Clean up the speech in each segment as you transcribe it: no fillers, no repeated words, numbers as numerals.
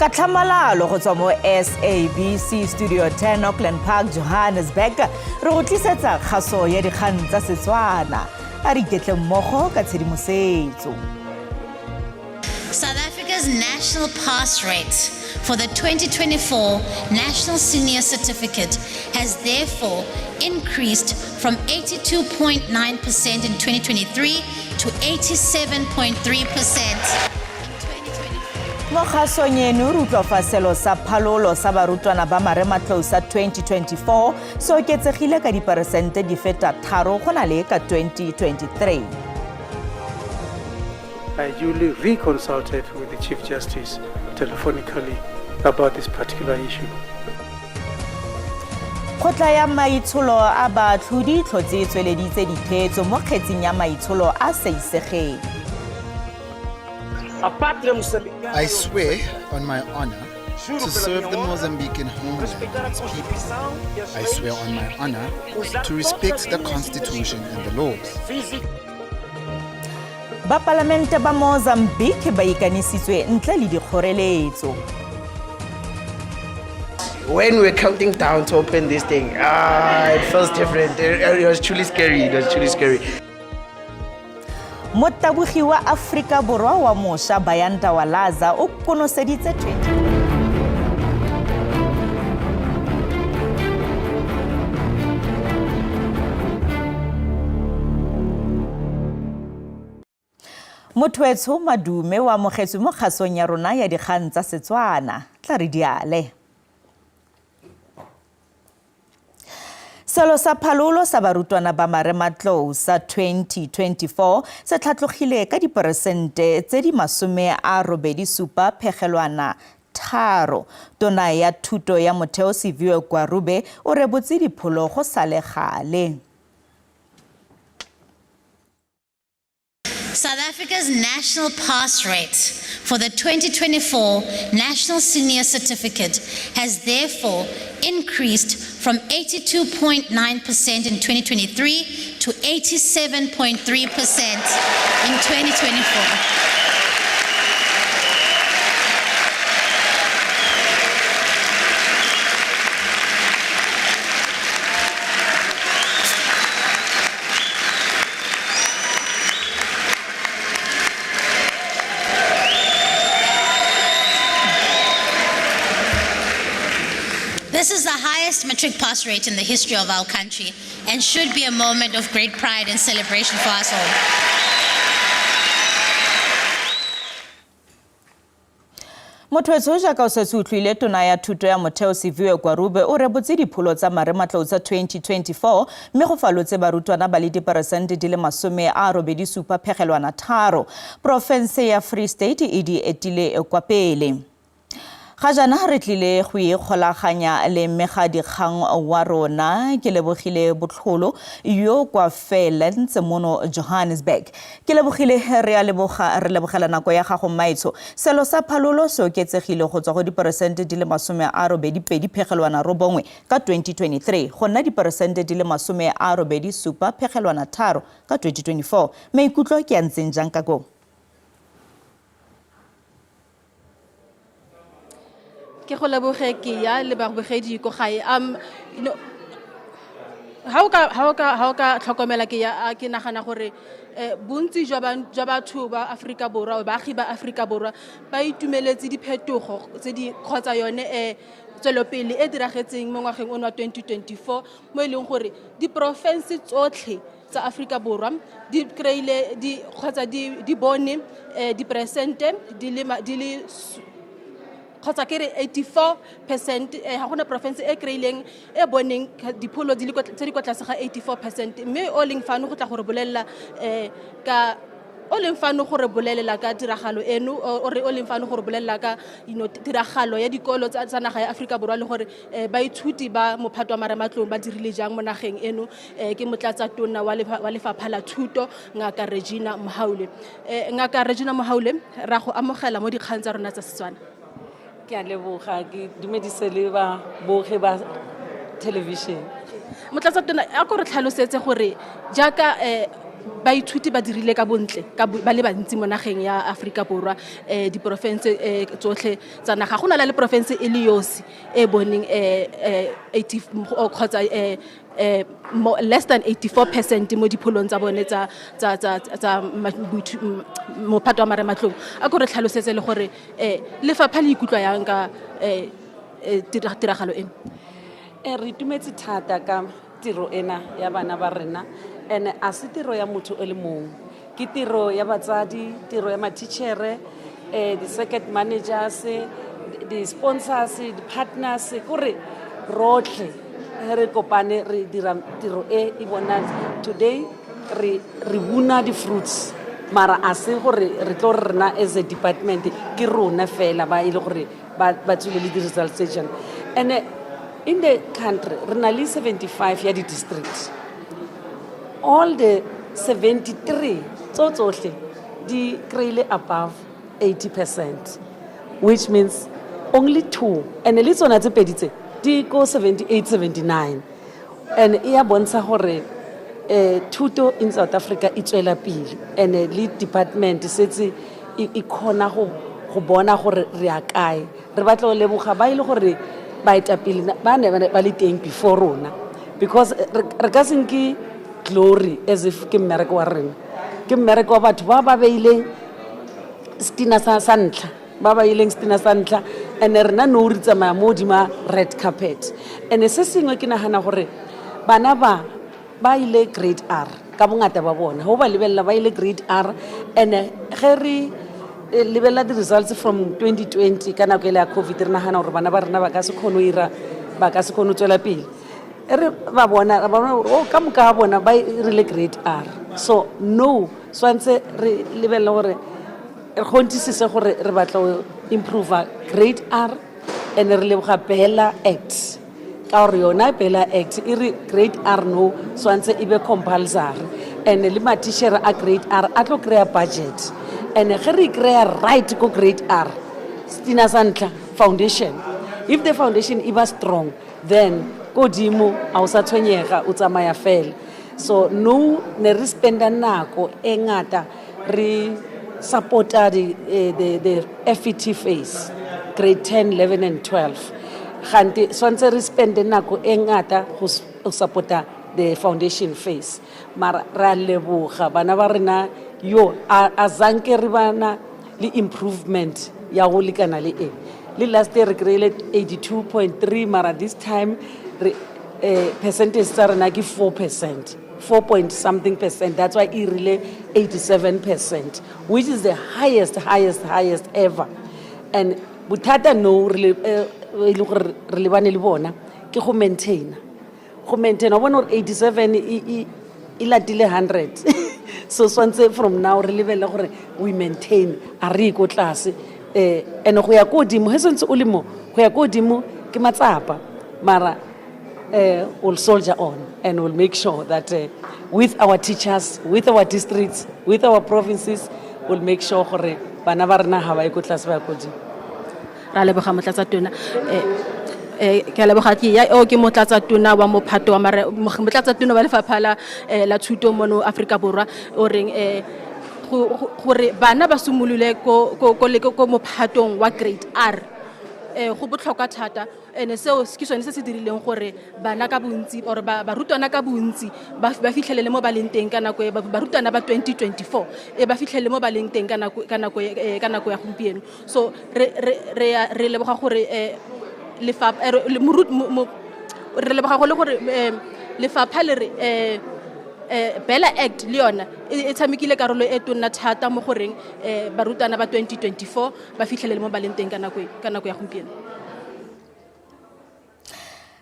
Ka tlhamalalo go tswa mo SABC Studio 10 Auckland Park, Johannesburg, re go tlisetsa kgaso ya dikgang tsa Setswana. A re iketle mmogo ka tshedimosetso. South Africa's national pass rate for the 2024 National Senior Certificate has therefore increased from 82.9% in 2023 to 87.3%. Mo kgasong eno re utlwa fa selo sa phalolo sa barutwana ba marematlou sa 2024 se oketsegile ka diperesente di feta 3 go na le ka 2023. I duly reconsulted with the Chief Justice telephonically about this particular issue. Kgotla ya maitsholo a baatlhodi tlhotse tsweleditse ditheetso mo kgetseng ya maitsholo a sa isegeng. I swear on my honor to serve the Mozambican homeland and its people. I swear on my honor to respect the Constitution and the laws. Ba palamente ba Mozambique ba ikanisitswe ntle le dikgoreletso. When we were counting down to open this thing, it feels different. It was truly scary. It was truly scary. Motabogi wa Afrika Borwa wa Mosha Bayanda Walaza o konoseditse 20. Mothoetsho Madume wa amogetswe mo kgasong ya rona ya dikgang tsa Setswana. Tla re diale. Selo sa phalolo sa barutwana ba marematlou sa 2024 se tlhatlogile ka diperesente tse di 87.3. Tona ya thuto ya motheo Siviwe Gwarube o rebotse dipholo go sa le gale. South Africa's national pass rate for the 2024 National Senior Certificate has therefore increased from 82.9% in 2023 to 87.3% in 2024. This is the highest matric pass rate in the history of our country and should be a moment of great pride and celebration for us all. Mothoetsho jaaka o setse utlwile tona ya thuto ya motheo Siviwe Gwarube o rebotse dipholo tsa marematlou tsa 2024 mme go falotse barutwana ba le diperesente di le 87.3. Profense ya Free State e di etile kwa pele. Ga jana re tlile go ikgolaganya le mmegadikgang wa rona ke lebogile botlholo yo kwa Fairlands mono Johannesburg. Ke lebogile re lebogela nako ya gago maitsho. Selo sa phalolo se oketsegile go tswa go diperesente di le 82.9 ka 2023 go nna diperesente di le 87.3 ka 2024. Maikutlo ke a ntseng jang ka go? Ke go leboge ke ya le babogedi ko gae ha o ka tlhokomela ke ya ke nagana gore bontsi jwa batho ba Afrika Borwa baagi ba Afrika Borwa ba itumeletse diphetogo tse di kgotsa yone tswelopele e diragetseng mo ngwageng ono wa 2024 mo eleng gore di province tsotlhe tsa Afrika Borwa di kreile di kgotsa di bone di presente di le kgotsa ke re 84% ha gona province e kreileng e boneng dipholo di le tse di kwa tlase ga 84% mme o leng fano go tla gore bolelela ka o leng fano gore bolelela ka tiragalo eno o leng fano gore bolelela ka tiragalo ya dikolo tsa naga ya Afrika Borwa le gore baithuti ba mophato wa marematlou ba dirile jang mo nageng eno ke motlatsa tona wa lefapha la thuto ngaka Regina Mohaule. Ngaka Regina Mohaule ra go amogela mo dikgang tsa rona tsa Setswana. Ke a leboga ke dumedise le ba boge ba television. Motlatsa tona a go re tlhalosetse gore jaaka baithuti ba dirile ka bontle ba le bantsi mo nageng ya Afrika Borwa diporofense tsotlhe tsa naga go na le porofense e le yosi e boneng 80 kgotsa less than 84% mo dipholong tsa bone tsa mophato wa marematlou a go re tlhalosetse le gore lefapha le ikutlwa yang ka tiragalo eno. Re itumetse thata ka tiro ena ya bana ba rena ene a se tiro ya motho o le mong ke tiro ya batsadi tiro ya matitšhere di-circuit managers di-sponsors di-partners kore rotlhe re kopane re dira tiro e bona today re buna di-fruits mara a se gore re tlo rena as a department ke rona fela ba ile gore ba tswile le di-results tse jang ene in the country re na le 75 ya di-district all the 73 tsotlhe di kry-ile above 80%, which means only 2 and le tsona tse pedi tse di ko 78-79 and e a bontsha gore thuto in South Africa e tswela pele and le department setse e khona go bona gore re a kae re batla go leboga ba ile gore ba etapele ba ne ba le teng before rona because re ka senke glory as if ke mmereko wa rena ke mmereko wa batho ba beileng stina sa ntlha ba ileng stina sa ntlha and rena no re tsamaya mo dima red carpet and se sengwe ke nagana gore bana ba ile grade R ka bongata ba bona ho ba lebella ba ile grade R and ge re lebella the results from 2020 kana go ile ya COVID re nagana gore bana ba rena ba ka se khono ira ba ka se khono tswela pele re ba bona o ka moka bona ba rile grade R so no swantse re lebella gore re kontisise gore re batla go improve grade R and re leboga Bella Act ka gore yona Bella Act e re grade R no swantse e be compulsory and le matitšhere a grade R a tlo kry-a budget and ge re kry-a right go grade R stina sa ntlha foundation if the foundation e ba strong then kodimo a o sa tshwenyega o tsamaya fela so no ne re spenda nako e ngata re supporta the FET phase grade 10 11 and 12 ganti swantse re spende nako e ngata go supporta the foundation phase mara ra leboga bana ba rena yo azanke re bana le improvement ya go lekana le le last year re kry-ile 82.3 mara this time percentage tsa rena ke 4%, 4 point something percent. That's why it really 87%, which is the highest ever. And butata no really relevant le bona ke go maintain. Go maintain bona 87 ilatile 100. So swantse from now re lebella gore we maintain a re go tlase and go ya go dimo he sentse o lemo go ya go dimo ke matsapa mara we'll soldier on and we'll make sure that with our teachers, with our districts, with our provinces, we'll make sure gore bana ba rena ha ba go tlase ba go dimo. Ra leboga motlatsa tona ke leboga ke ya o ke motlatsa tona wa mophato wa motlatsa tona wa lefapha la thuto mo Afrika Borwa o reng gore bana ba sumulule ko mophatong wa grade R go botlhokwa thata ene seo ke sone se se dirileng gore bana ka bontsi or barutwana ka bontsi ba fitlhelele mo ba leng teng ka nako e barutwana ba 2024 ba fitlhelele mo ba leng teng ka nako ya gompieno so re leboga gore lefapha re leboga gore lefapha le re Bella Act le yona e tshamekile karolo e tonna thata mo goreng barutwana ba 2024 ba fitlhelele mo ba leng teng ka nako ya gompieno.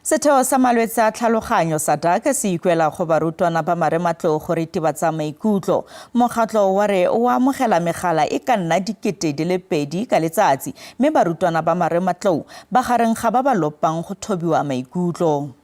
Setheo sa malwetse a tlhaloganyo sa DAC se ikwela go barutwana ba marematlou go ritibatsa maikutlo. Mokgatlo wa re o amogela megala e ka nna 2,000 ka letsatsi mme barutwana ba marematlou ba gareng ga ba ba lopang go thobiwa maikutlo.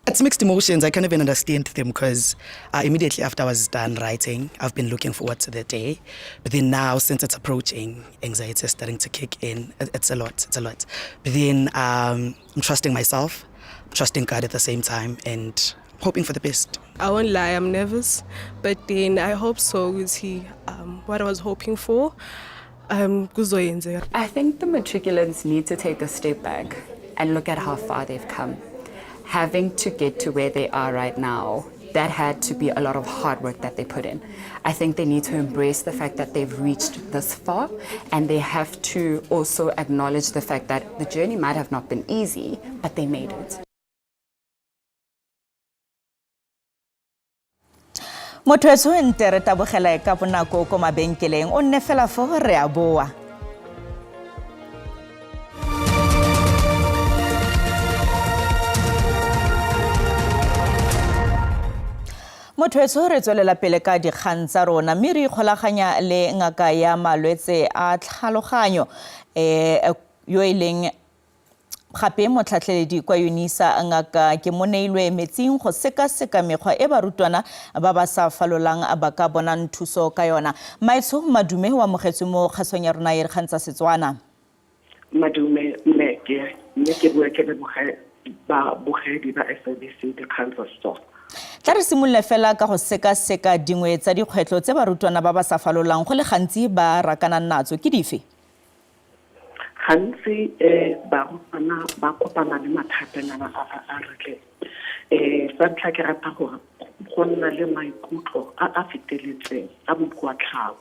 It's mixed emotions. I can't even understand them because immediately after I was done writing, I've been looking forward to the day. But then now, since it's approaching, anxiety is starting to kick in. It's a lot. But then I'm trusting myself, trusting God at the same time, and hoping for the best. I won't lie, I'm nervous, but then I hope so. What I was hoping for, kuzoyenzeka. I think the matriculants need to take a step back and look at how far they've come. Having to get to where they are right now, that had to be a lot of hard work that they put in. I think they need to embrace the fact that they've reached this far, and they have to also acknowledge the fact that the journey might have not been easy, but they made it. Motho nte re tabogela ka bonako ko mabenkeleng o nne fela fo re a boa. Motho re tswelela pele ka dikgang tsa rona mme re ikgolaganya le ngaka ya malwetse a tlhaloganyo yo ileng gape motlhatlheledi kwa UNISA ngaka ke moneilwe metsing go seka mekgwa e barutwana ba ba sa falolang ba ka bonang thuso ka yona. Maitsho Madume wa mogetse mo kgasong ya rona e re gantsa Setswana. Madume ke bua ke le ba bogedi ba SABC di Kansas Store. Tla re simolle fela ka go seka dingwe tsa dikgwetlo tse barutwana ba ba sa falolang go le gantsi ba rakana natso ke dife? Gantsi barutwana ba kopana le mathata a re sa ntlha ke rata gore go nna le maikutlo a feteletseng a bokwa tlhago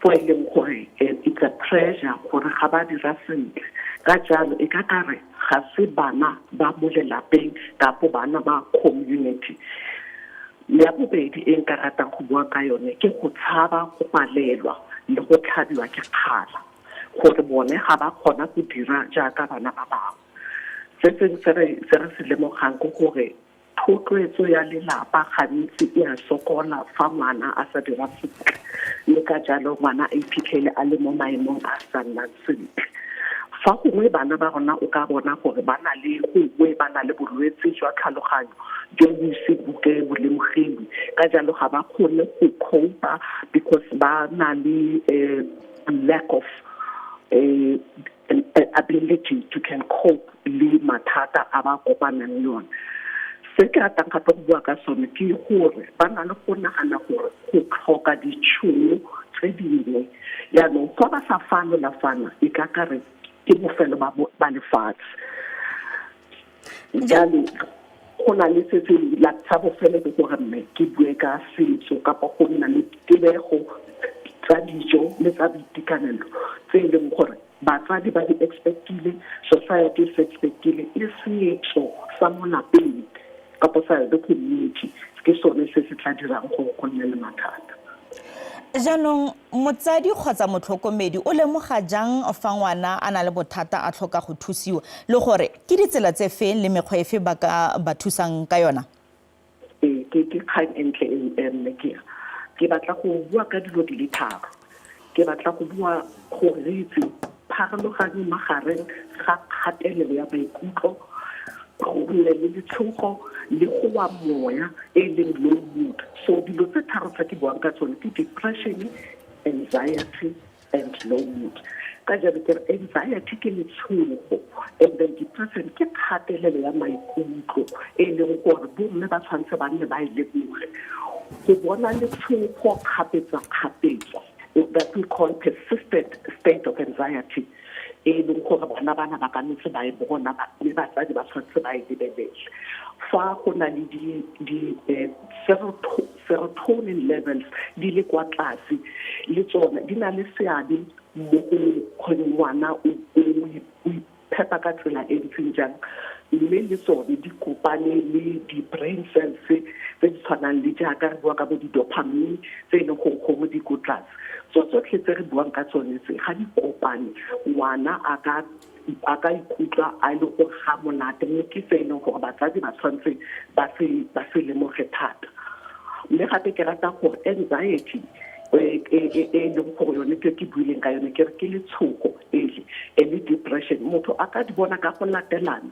go e leng gore it's a pressure gore ga ba dira sentle ka jalo e ka kare ga se bana ba mo lelapeng kapo bana ba community. Ya bobedi e nka ratang go bua ka yone ke go tshaba go palelwa le go tlhabiwa ke kgala gore bone ga ba kgona go dira jaaka bana ba bangwe. Se re se lemogang ke gore thotloetso ya lelapa gantsi e a sokola fa ngwana a sa dira sentle le ka jalo ngwana a iphitlhele a le mo maemong a sa nnang sentle. Fa gongwe bana ba rona o ka bona gore ba na le gongwe ba na le bolwetse jwa tlhaloganyo jo bo se buke bo lemogilwe ka jalo ga ba kgone go cope because ba na le lack of an ability to can cope le mathata a ba kopanang le one. Se ke ratang gape go bua ka sone ke gore ba na le go nagana gore go tlhoka ditšhono tse dingwe yaanong fa ba sa fanola e ka kare ke bofelo ba lefatshe. Jalo go na le se la tsa bofelo ke gore mme ke bue ka setso kapa go nna le tebego tsa dijo le tsa boitekanelo tse e leng gore batsadi ba di expectile, society se expectile le setso sa mo lapeng kapa sa the community ke sone se se tla dirang go nne le mathata. Jaanong motsadi kgotsa motlhokomedi o lemoga jang fa ngwana a na le bothata a tlhoka go thusiwa le gore ke ditsela tse feng le mekgwa efe ba ka ba thusang ka yona? Ke kgang entle ke batla go bua ka dilo di le tharo. Ke batla go bua gore re itse pharologano magareng ga kgatelelo ya maikutlo go nne le ditshogo le go wa moya e leng low mood. So dilo tse tharo tsa ke buang ka tsone ke depression, anxiety and low mood. Ka jalo ke anxiety ke letshogo and then depression ke kgatelelo ya maikutlo e leng gore bomme ba tshwanetse ba nne ba e lemoge go bona letshogo kgapetsa that we call persistent state of anxiety. E leng gore bana ba ka ntse ba e bona le batsadi ba tshwanetse ba e lebelele. Fa go na le di serotonin levels di le kwa tlase le tsone di na le seabe mo go ngwana o phepa ka tsela e ntseng jang mme le tsone di kopane le di-brain cells tse di tshwanang le jaaka re bua ka bo di-dopamine tse e leng gongwe di ko tlase. So tsotlhe tse re buang ka tsone tse ga di kopane ngwana a ka ikutlwa a le go ga monate mme ke se e leng gore batsadi ba tshwanetse ba se lemoge thata. Mme gape ke rata gore anxiety e leng gore yone ke buileng ka yone ke re ke letshogo e le depression motho a ka di bona ka go latelana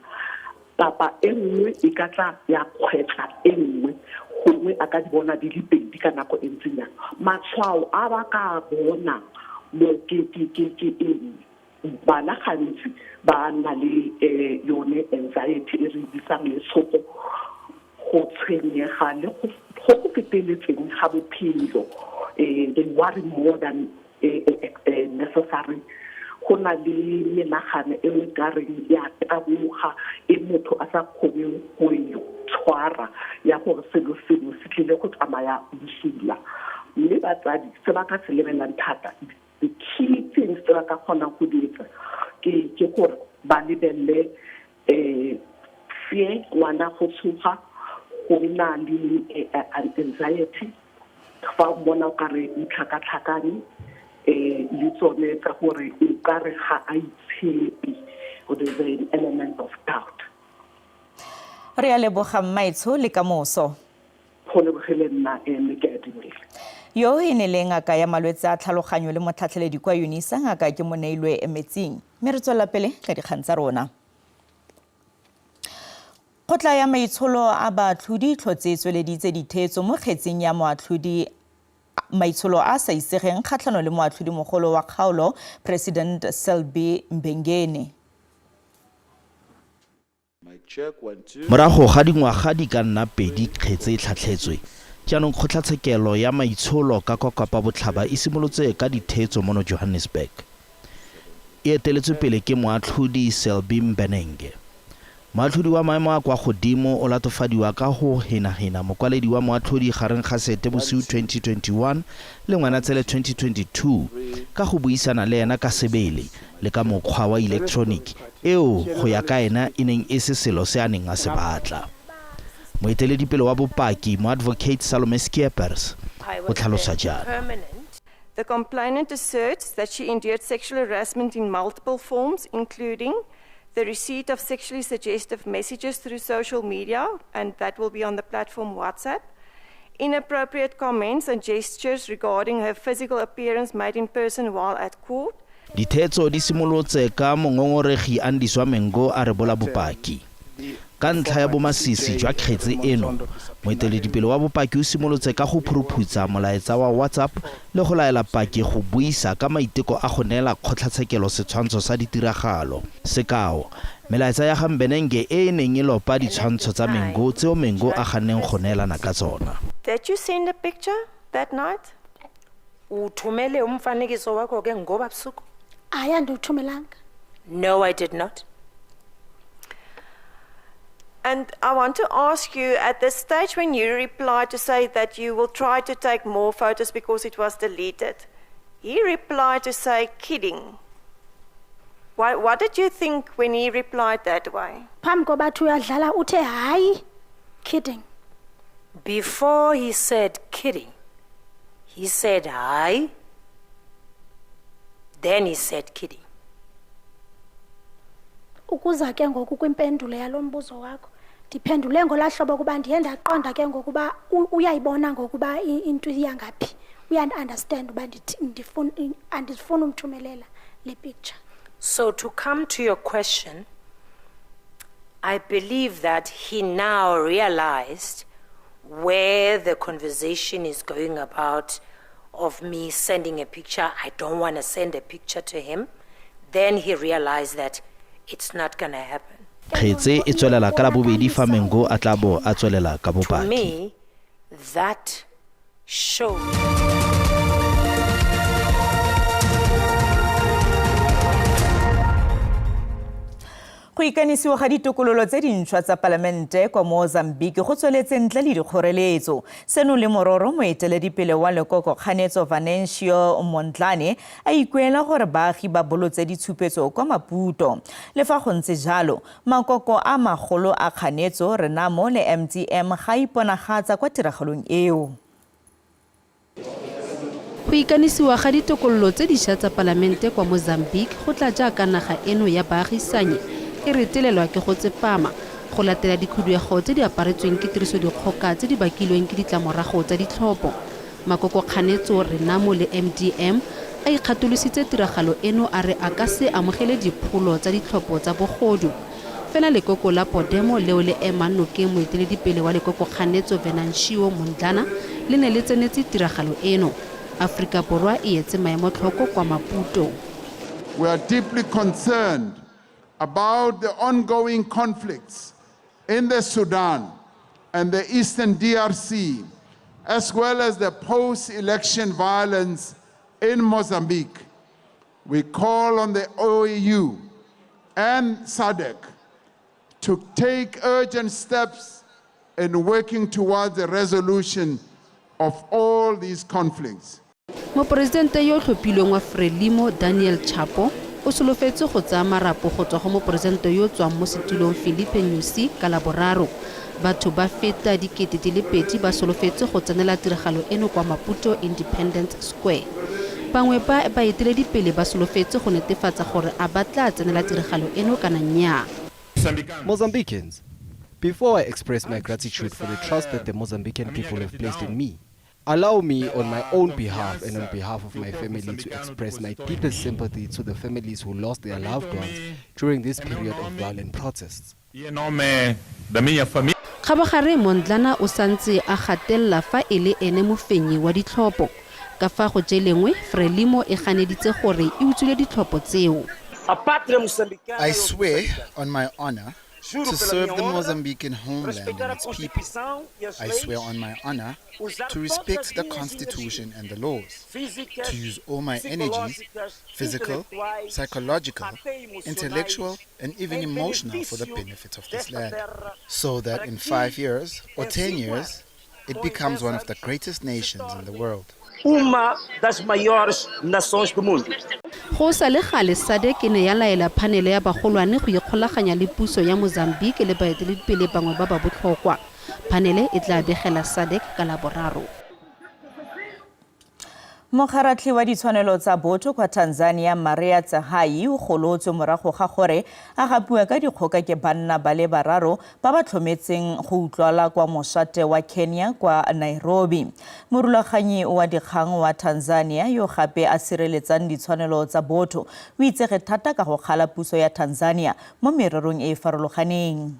papa e nngwe e ka tla ya kgwetla e nngwe gongwe a ka di bona di le pedi ka nako e ntsinyana. Matshwao a ba ka bona mo ke bana gantsi ba na le yone anxiety e re bitsang letshogo go tshwenyega le go feteletseng ga bophelo. They worry more than necessary. Go na le menagano e e kareng ya taboga e motho a sa kgoneng go e tshwara ya gore selo se tlile go tsamaya bosula. Mme batsadi se ba ka se lebelang thata, the key things se ba ka kgonang go di etsa ke gore ba lebelle fear, ngwana go tshoga, go nna le anxiety, fa o bona o kare ntlhakatlhakane le tsone tsa gore o kare ga a itshepe, or there's an element of doubt. Re a leboga Maitsho le kamoso. Go lebogele nna le ke a dumela. Yo e ne le ngaka ya malwetse a tlhaloganyo le motlhatlheledi kwa Unisa ngaka ke Moneilwe Emetseng. Me re tswela pele ka dikgang tsa rona. Kgotla ya maitsholo a baatlhodi tlhotse tsweleditse ditheetso mo kgetseng ya moatlhodi maitsholo a sa isegeng kgatlhano le moatlhodi mogolo wa kgaolo President Selby Mbengeni. Morago ga dingwaga di ka nna pedi kgetse tlhatlhetswe, jaanong kgotlatshekelo ya maitsholo ka kwa Kapa Botlhaba e simolotse ka ditheetso mono Johannesburg. E eteletswe pele ke moatlhodi Selby Mbenenge. Moatlhodi wa maemo a kwa godimo o latofadiwa ka go henahena mokwaledi wa moatlhodi gareng ga Seetebosigo 2021 le Ngwanatsele 2022 ka go buisana le ena ka sebele le ka mokgwa wa electronic eo go ya ka ena e neng e se selo se a neng a se batla. Moeteledipele wa bopaki mo advocate Salome Skeepers o tlhalosa jalo. The complainant asserts that she endured sexual harassment in multiple forms, including the receipt of sexually suggestive messages through social media, and that will be on the platform WhatsApp, inappropriate comments and gestures regarding her physical appearance made in person while at court. Ditheetso di simolotse ka mongongoregi Andiswa Mengo a rebola bopaki. Ka ntlha ya bomasisi jwa kgetse eno, moeteledipele wa bopaki o simolotse ka go phuruphutsa molaetsa wa WhatsApp le go laela paki go buisa ka maiteko a go neela kgotlatshekelo setshwantsho sa ditiragalo. Sekao, melaetsa ya ga Mbenenge e neng e lopa ditshwantsho tsa Mengo tseo Mengo a ganneng go neelana ka tsona. Did you send a picture that night? Uthumele umfanekiso wakho ke ngoba busuku? Ayandithumelanga. No, I did not. And I want to ask you, at this stage when you replied to say that you will try to take more photos because it was deleted, he replied to say, kidding. What did you think when he replied that way? Kidding. Before he said kidding, he said hi, then he said kidding. Ukuza ke ngoku kwimpendulo yalombuzo wakho ndiphendule ngolahlobo kuba ndiye ndaqonda ke ngokuba uyayibona ngokuba into iyangaphi uya-understand uba ndifuna umthumelela le picture. So to come to your question, I believe that he now realized where the conversation is going about of me sending a picture. I don't want to send a picture to him. Then he realized that it's not going to happen. Kgetse e tswelela ka la bobedi fa Mengo a tla bo a tswelela ka bopaki. To me, that showed. Go ikanisiwa ga ditokololo tse dintšhwa tsa palamente kwa Mozambique go tsweletse ntle le dikgoreletso. Seno le mororo moeteledipele wa lekoko Kganetso Venancio Mondlane a ikuela gore baagi ba bolotse ditshupetso kwa Maputo. Le fa go ntse jalo, makoko a magolo a Kganetso, Renamo le MTM ga iponagatsa kwa tiragalong eo. Go ikanisiwa ga ditokololo tse dišwa tsa palamente kwa Mozambique go tla jaaka naga eno ya baagisanye e retelelwa ke go tsepama go latela dikhuduego tse di aparetsweng ke tirisodikgoka tse di bakilweng ke ditlamorago tsa ditlhopho. Makoko Kganetso, Renamo le MDM a ikgatolositse tiragalo eno a re a ka se amogele dipholo tsa ditlhopho tsa bogodu. Fela lekoko la Podemo leo le ema nokeng moeteledipele wa lekoko Kganetso Venancio Mondlane le ne le tsenetse tiragalo eno. Afrika Borwa e etse maemo tlhoko kwa Maputo. We are deeply concerned about the ongoing conflicts in the Sudan and the Eastern DRC, as well as the post-election violence in Mozambique, we call on the OAU and SADC to take urgent steps in working towards the resolution of all these conflicts. Moporesidente yo tlhophilweng wa Frelimo Daniel Chapo o solofetse go tsaya marapo go tswa go moporesidente yo tswang mo setulong Philippe Nyusi ka laboraro. Batho ba feta dikete di le pedi ba solofetse go tsenela tiragalo eno kwa Maputo Independence Square. Bangwe ba baeteledipele ba solofetse go netefatsa gore a batla tsenela tiragalo eno kana nnyaa. Mozambicans, before I express my gratitude for the trust that the Mozambican people have placed in me, allow me on my own behalf and on behalf of my family to express my deepest sympathy to the families who lost their loved ones during this period of violent protests. Khabagare Mondlana o santse a gatella fa ele ene mofenyi wa ditlhopho. Ka fa go jelengwe Frelimo e ganeditse gore e utswile ditlhopho tseo. I swear on my honor to serve the Mozambican homeland and its people. I swear on my honor to respect the Constitution and the laws, to use all my energies, physical, psychological, intellectual, and even emotional for the benefit of this land, so that in 5 years or 10 years, it becomes one of the greatest nations in the world. Uma das maiores nações do mundo. Go sa le gale SADC ne ya laela panele ya bagolwane go ikgolaganya le puso ya Mozambique le baeteledipele bangwe ba ba botlhokwa. Panele e tla begela SADC ka laboraro. Mokgaratlhi wa ditshwanelo tsa botho kwa Tanzania Maria Tsahai o golotswe morago ga gore a gapiwa ka dikgoka ke banna ba le bararo ba ba tlhometseng go utlwala kwa mosate wa Kenya kwa Nairobi. Morulaganyi wa dikgang wa Tanzania yo gape a sireletsang ditshwanelo tsa botho o itsege thata ka go kgala puso ya Tanzania mo mererong e farologaneng.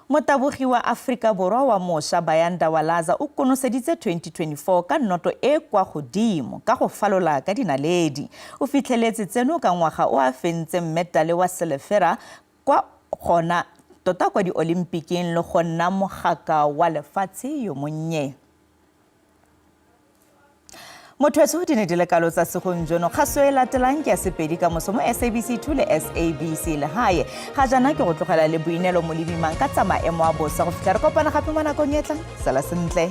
Motabogi wa Afrika Borwa wa Mosha Bayanda Walaza o konoseditse 2024 ka noto e kwa godimo ka go falola ka dinaledi. O fitlheletse tseno ka ngwaga o a fentseng medale wa silefera kwa gona tota kwa di-Olympiceng le go nna mogaka wa lefatshe yo monnye. Motho di ne di le kalo tsa segong jono kgaso e latelang ke ya sepedi ka moso mo SABC2 le SABC le hae ga jana ke go tlogela le boinelo mo lebimang ka tsa maemo a bosa go fitlha re kopana gape mo nakong e tlang sala sentle.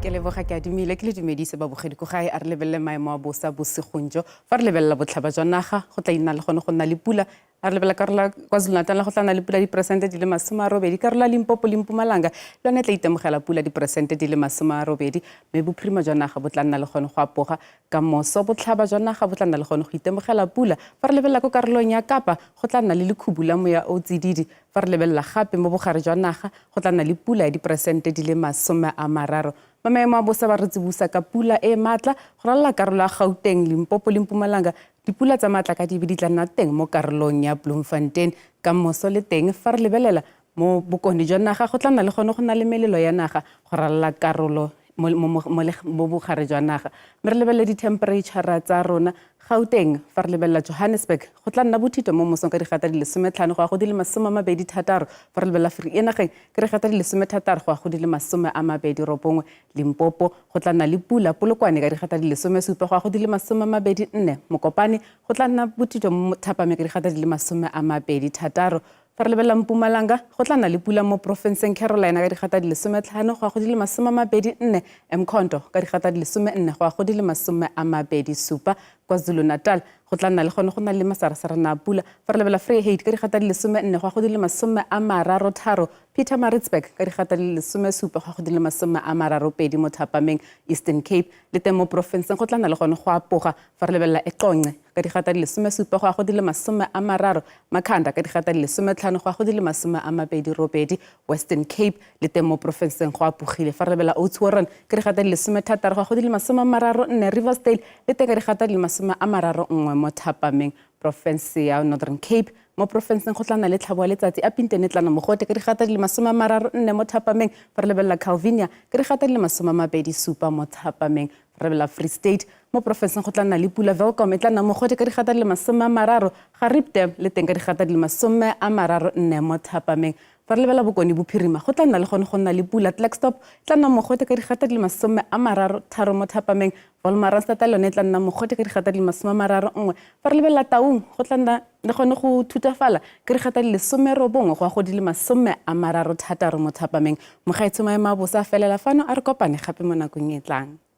Ke leboga ke adimile ke le dumedise babogedi ko gae a re lebelle maemo a bosa bosegonjo fa re lebella botlhaba jwa naga go tla ina le gone go nna le pula a re lebella karola KwaZulu-Natal go tla nna le pula diperesente di le 80 karola Limpopo le Mpumalanga le yone tla itemogela pula diperesente di le 80 mme bophirima jwa naga bo tla nna le gone go apoga ka moso botlhaba jwa naga bo tla nna le gone go itemogela pula fa re lebella ko karolong ya Kapa go tla nna le lekhubu la moya o tsididi fa re lebella gape mo bogare jwa naga go tla nna le pula ya diperesente di le 30 maemo a bosa ba re tsibusa ka pula e matla go ralala karolo ya Gauteng Limpopo le Mpumalanga dipula tsa matla ka dibe di tla nna teng mo karolong ya Bloemfontein ka moso le teng fa re lebelela mo bokone jwa naga go tla nna le gone go na le melelo ya naga go ralala karolo mo bogare jwa naga mme re lebelele di-temperature tsa rona Gauteng fa re lebelela Johannesburg go tla nna bothito mo mosong ka digata di le 15 go a go di le 26 fa re lebelela Vereeniging ke digata di le 16 go a go di le 29 Limpopo go tla nna le pula Polokwane ka digata di le 17 go a go di le 24 Mokopane go tla nna bothito mo Thapame ka digata di le 26 fa re lebelela Mpumalanga go tla nna le pula mo provinceng Carolina ka digata di le 15 go a go di le 24 Mkhonto ka digata di le 14 go a go di le 27 KwaZulu-Natal go tla nna le gone go na le masarasarana a pula fa re lebelela Vryheid ka digata di le 14 go a go di le 33 Pietermaritzburg ka digata di le 17 go a go di le 32 mo Thapameng Eastern Cape le teng mo provinceng go tla nna le gone go apoga fa re lebelela Eqonce ka digata di le 17 go a go di le 30 Makhanda ka digata di le 15 go a go di le 28 Western Cape le teng mo provinceng go apogile fa re lebelela Oudtshoorn ka digata di le 16 go a go di le 34 Riversdale le teng ka digata di le 31 mo Thapameng porofense ya Northern Cape. Mo porofenseng go tla nna le tlhabo ya letsatsi a pintene tla nna mogote ka digata di le 34 mo thapameng. Fa re lebelela Calvinia ka digata di le 27 mo thapameng. Fa re lebelela Free State mo porofenseng go tla nna le pula. Welkom e tla nna mogote ka digata di le 30. Ga Ripton le teng ka digata di le 34 mo thapameng. Fa re lebelela Bokone Bophirima go tla nna le gone go nna le pula. Klerksdorp tla nna mogote ka digata di le 33 mo thapameng. Wolmaranstad lone tla nna mogote ka digata di le 31. Fa re lebelela Taung go tla nna le gone go thutafala ka digata di le 19 go ya go di le 36 mo thapameng. Mogaetsho maemo a bosa felela fano a re kopane gape mo nakong e tlang.